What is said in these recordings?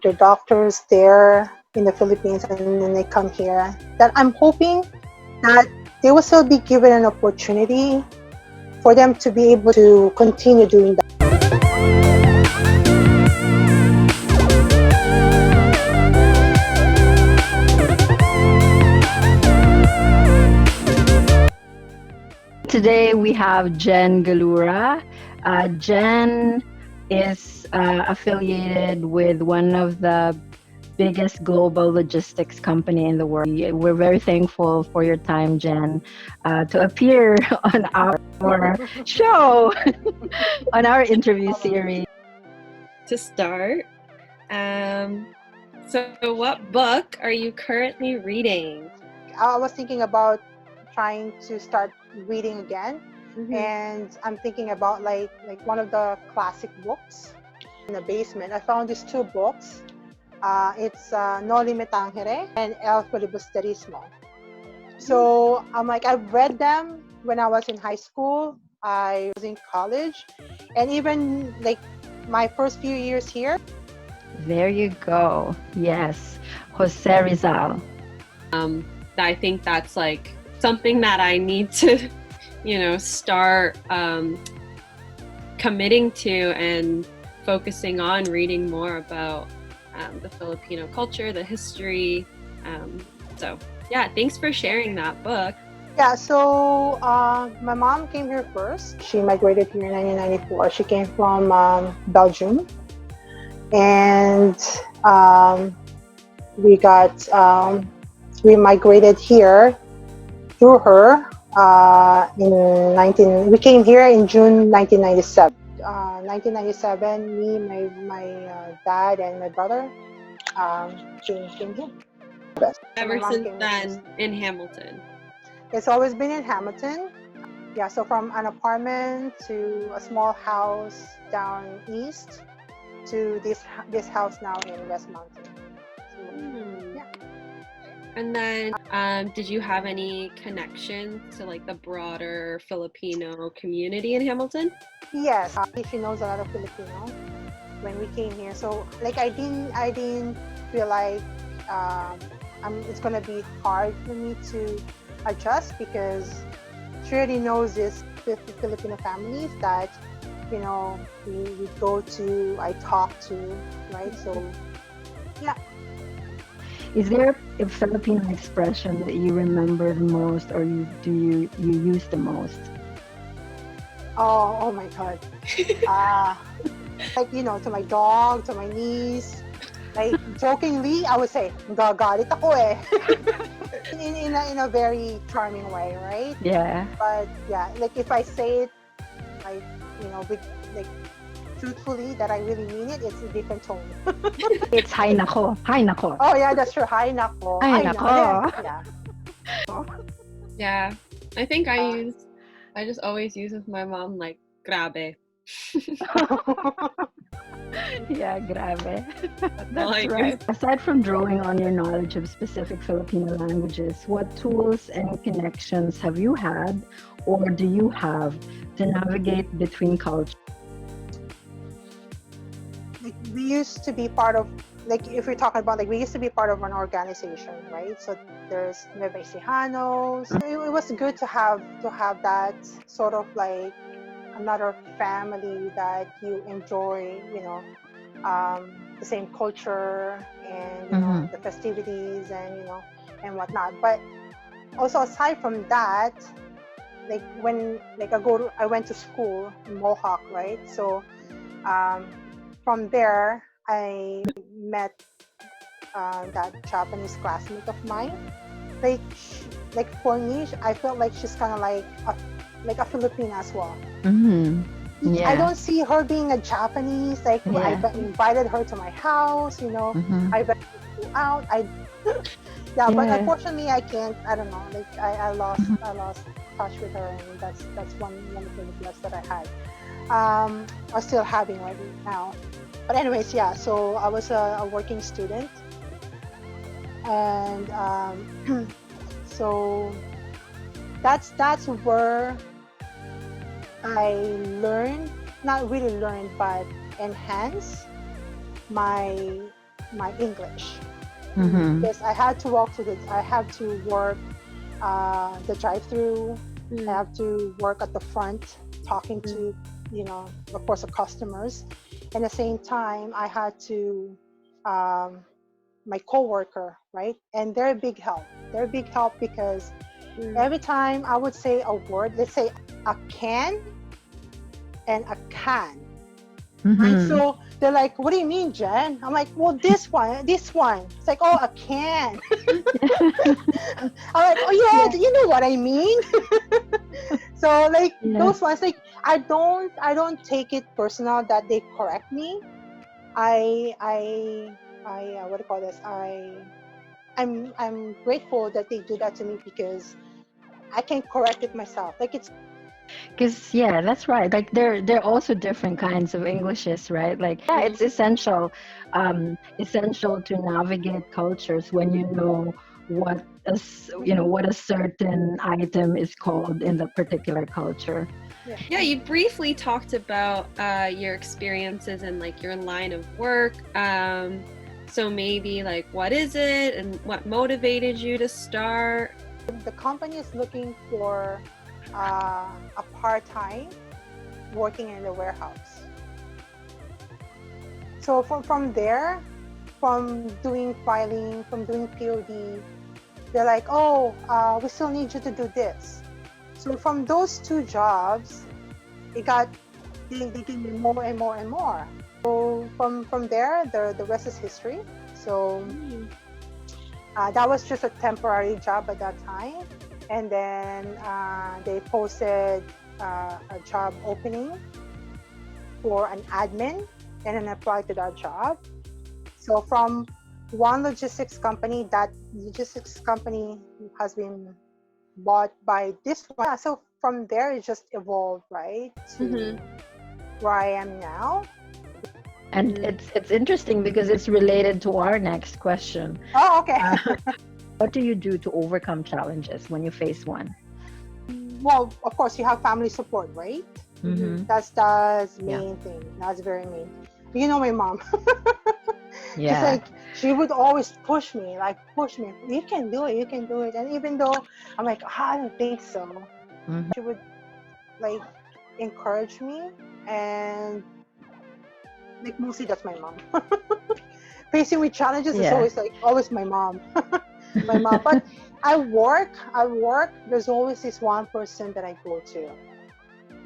the doctors there in the Philippines and then they come here, that I'm hoping that they will still be given an opportunity for them to be able to continue doing that. Today we have Jhen Galura. Jhen is affiliated with one of the biggest global logistics company in the world. We're very thankful for your time, Jhen, to appear on our show, on our interview series. To start, so what book are you currently reading? I was thinking about trying to start reading again, and I'm thinking about like one of the classic books. In the basement, I found these two books. It's Noli Tangere and Filibusterismo. So I'm like, I've read them when I was in high school. I was in college, and even like my first few years here. There you go. Yes, Jose Rizal. I think that's like something that I need to, start committing to and focusing on reading more about the Filipino culture, the history. So yeah, thanks for sharing that book. Yeah, so my mom came here first. She migrated here in 1994. She came from Belgium, and we migrated here through her we came here in June 1997. 1997, me, my dad, and my brother came here. Ever since then, in Hamilton. It's always been in Hamilton. Yeah, so from an apartment to a small house down east to this house now in West Mountain. So, yeah. And then, did you have any connections to like the broader Filipino community in Hamilton? Yes, she knows a lot of Filipino when we came here. So like I didn't feel like it's gonna be hard for me to adjust, because she already knows this Filipino families that we go to, I talk to, right? So yeah. Is there a Filipino expression that you remember the most, or you use the most? Oh my God. Like, to my dog, to my niece, like jokingly, I would say, "Gagalit ako eh." in a very charming way, right? Yeah. But yeah, like if I say it, like, with like truthfully that I really mean it, it's a different tone. It's hi nako. Hi nako. Oh yeah, that's true. Hi nako. Hi nako. Yeah. Yeah, I think I just always use with my mom like grabe. Yeah, grabe. That's right. Aside from drawing on your knowledge of specific Filipino languages, what tools and connections have you had, or do you have, to navigate between cultures? Like, we used to be part of, like, if we're talking about, like, we used to be part of an organization, right? So there's Nueva. It was good to have that sort of like another family that you enjoy, the same culture and the festivities and whatnot. But also aside from that, like when I went to school in Mohawk, right? So from there I met that Japanese classmate of mine. Like for me, I felt like she's kind of like a Filipina as well. Yeah. I don't see her being a Japanese. Like I invited her to my house. I invited her to go out. But unfortunately I can't. I don't know. Like I lost touch with her, and that's one of the regrets that I had. I'm still having right now. But anyways, yeah. So I was a working student, and so that's where I learned, not really learned, but enhance my my English. Mm-hmm. Because I had to I have to work the drive-through. I have to work at the front, talking to, of course, the customers. And at the same time, I had to, my coworker, right? And they're a big help. They're a big help because every time I would say a word, let's say a can and a can. Right? Mm-hmm. So they're like, what do you mean, Jhen? I'm like, well, this one. It's like, oh, a can. I'm like, oh yeah, Yeah. you know what I mean. So like Yes. those ones, like I don't take it personal that they correct me. I what do you call this? I'm grateful that they do that to me because I can correct it myself. Like it's Because yeah, that's right. Like there are also different kinds of Englishes, right? Like yeah, it's essential to navigate cultures when you know what a certain item is called in the particular culture. Yeah, you briefly talked about your experiences and like your line of work. So maybe like what is it and what motivated you to start? the company is looking for a part-time working in the warehouse. So from there, from doing filing, from doing POD, they're like, oh, we still need you to do this. So from those two jobs, they gave me more and more and more. So from there, the rest is history. So that was just a temporary job at that time. And then they posted a job opening for an admin, and then applied to that job. So from one logistics company, that logistics company has been bought by this one. Yeah, so from there, it just evolved, right, to where I am now. And it's interesting because it's related to our next question. Oh, okay. What do you do to overcome challenges when you face one? Well, of course, you have family support, right? Mm-hmm. That's main thing. That's very main. You know my mom. She's Yeah. like, she would always push me, You can do it, you can do it. And even though I'm like, I don't think so, Mm-hmm. she would like encourage me, and like mostly that's my mom. Facing with challenges is Yeah. always my mom. My mom. But I work. There's always this one person that I go to.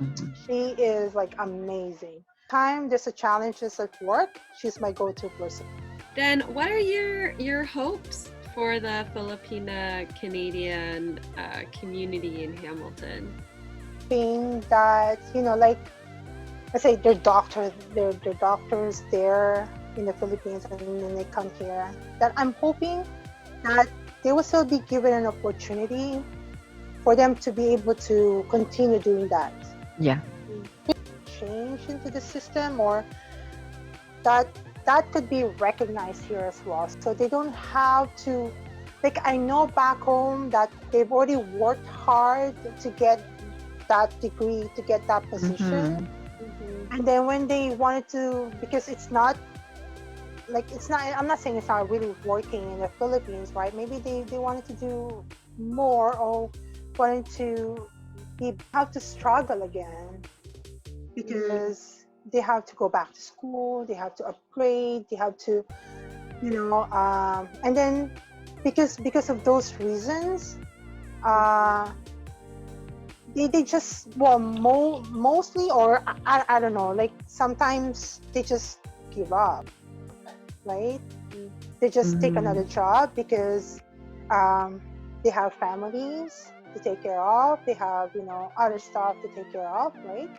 Mm-hmm. She is like amazing. Time there's a challenges at work, she's my go-to person. Then what are your hopes for the Filipina Canadian community in Hamilton? Being that, like let's say they're doctors there in the Philippines, and then they come here. That I'm hoping that they will still be given an opportunity for them to be able to continue doing that. Yeah. Change into the system, or that could be recognized here as well. So they don't have to, like I know back home that they've already worked hard to get that degree, to get that position. And then when they wanted to, because it's not, I'm not saying it's not really working in the Philippines, right? Maybe they wanted to do more, or wanted to have to struggle again, because they have to go back to school, they have to upgrade, they have to, and then because of those reasons, they just, well, mostly, or I don't know, like sometimes they just give up, right? They just take another job because they have families to take care of, they have other stuff to take care of, right?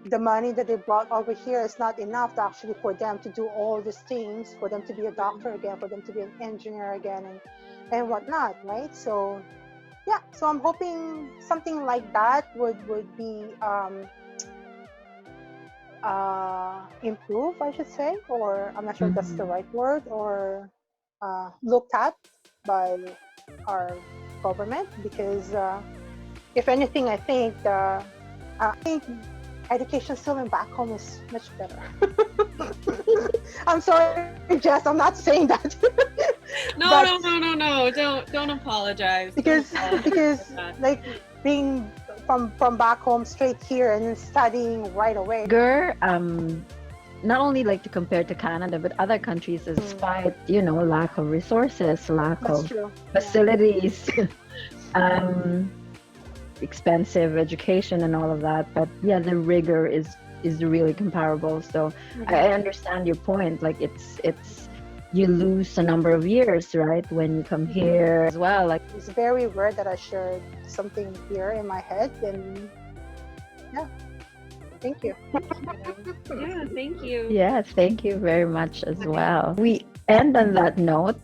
The money that they brought over here is not enough to actually for them to do all these things, for them to be a doctor again, for them to be an engineer again, and whatnot, right? So yeah, so I'm hoping something like that would be improve, I should say, or I'm not sure if that's the right word, or looked at by our government, because if anything, I think education still in back home is much better. I'm sorry, Jess, I'm not saying that. No, But no. Don't apologize. because Don't apologize because for that. like being from back home straight here and then studying right away. Not only like to compare to Canada, but other countries, despite lack of resources, lack That's of true. facilities, expensive education, and all of that. But yeah, the rigor is really comparable. So I understand your point. Like it's you lose a number of years, right, when you come here as well. Like It's very rare that I shared something here in my head, and yeah, thank you. Yeah, thank you. yes, thank you very much as well. We end on that note.